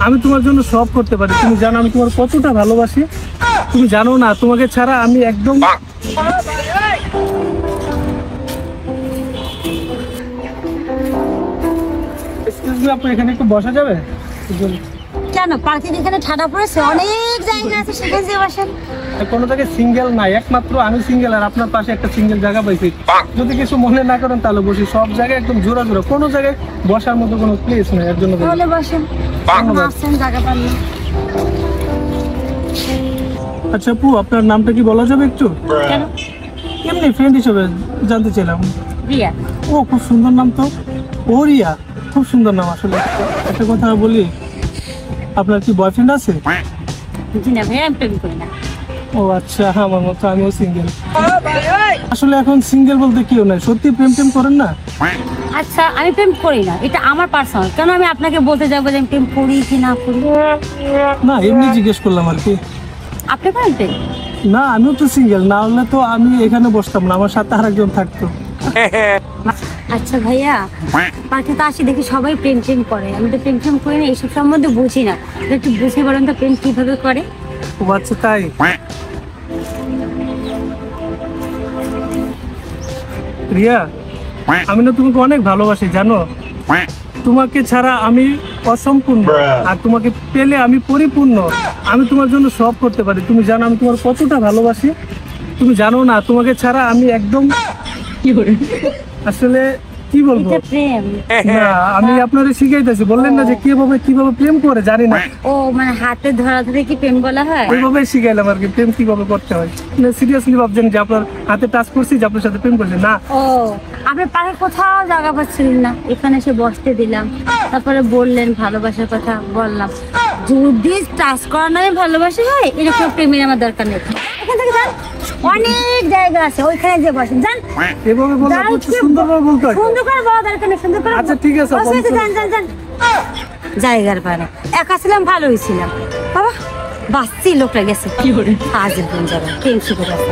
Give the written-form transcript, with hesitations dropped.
আমি তোমার জন্য সব করতে পারি, তুমি জানো আমি তোমার কতটা ভালোবাসি। তুমি জানো না, তোমাকে ছাড়া আমি একদম। আপনি এখানে একটু বসা যাবে? কেন পার্কের এখানে ঠাডা পড়েছে, অনেক জায়গা আছে সেখানে বসেন। কোনো জায়গায় সিঙ্গেল নাই, একমাত্র আমি সিঙ্গেল আর আপনার পাশে একটা সিঙ্গেল জায়গা পাইছি। যদি কিছু মনে না করেন তাহলে বসি, সব জায়গায় একদম জোড়া জোড়া, কোনো জায়গায় বসার মতো কোনো প্লেস নেই, এর জন্য তাহলে বসেন। আসছেন জায়গা পারলে। আচ্ছা আপু, আপনার নামটা কি বলা যাবে একটু? কেন? এমনি ফ্রেন্ড হিসেবে জানতে চাইলাম। রিয়া। ও খুব সুন্দর নাম তো। ও রিয়া, খুব সুন্দর নাম আসলে। একটা কথা বলি, আপনার কি বয়ফ্রেন্ড আছে? জি না ভাই, আমি প্রেম করি না। ও আচ্ছা, আমার মতো আমিও সিঙ্গেল। আসলে এখন সিঙ্গেল বলতে কেউ নাই, সত্যি প্রেম টেম করেন না? আচ্ছা, আমি প্রেম করি না, এটা আমার পার্সোনাল। কেন আমি আপনাকে বলতে যাবো যে আমি প্রেম করি কি না করি? না, এমনি জিজ্ঞেস করলাম আর কি। আপনি করেন প্রেম? না, আমিও তো সিঙ্গেল, না হলে তো আমি এখানে বসতাম না, আমার সাথে আরেকজন থাকতো। আচ্ছা ভাইয়া, পার্কে তো আসি দেখি সবাই প্রেম টেম করে, আমি তো প্রেম টেম করি না, এইসব সম্বন্ধে বুঝি না। একটু বুঝে বলেন তো প্রেম কিভাবে করে? ও আচ্ছা, তাই? রিয়া, আমি না তোমাকে অনেক ভালোবাসি জানো। তোমাকে ছাড়া আমি অসম্পূর্ণ, আর তোমাকে পেলে আমি পরিপূর্ণ। আমি তোমার জন্য সব করতে পারি, তুমি জানো আমি তোমার কতটা ভালোবাসি। তুমি জানো না, তোমাকে ছাড়া আমি একদম আসলে কি বলবো। এটা প্রেম না, আমি আপনারে শিখাইতেছি, বললেন না যে কিভাবে প্রেম করে জানি না। ও মানে হাতে ধরা ধরে কি প্রেম বলা হয়? ওইভাবে শিখাইলাম আর কি, প্রেম কিভাবে করতে হয়। সিরিয়াসলি ভাবছেন যে আপনার হাতে টাচ করছি যে আপনার সাথে প্রেম করছি? না। ও, আপনি পার্কে কোথাও জায়গা পাচ্ছিলেন না, এখানে এসে বসতে দিলাম, তারপরে বললেন ভালোবাসার কথা, বললাম। যদি টাচ করা নয় ভালোবাসা হয়, এরকম প্রেমের আমার দরকার নেই। এখান থেকে যান, অনেক জায়গা আছে, ওইখানে যে বসেন। যান, এভাবে বললে আপনি একটু সুন্দরভাবে বলতে হয়। সুন্দর করে বলা দরকার নেই, সুন্দর করে। আচ্ছা, ঠিক আছে, যান যান যান। জায়গার পারে একা ছিলাম, ভালো হয়েছিলাম বাবা, বাঁচছি, লোকটা গেছে কি করে আজ প্রেম শিখে যাচ্ছে।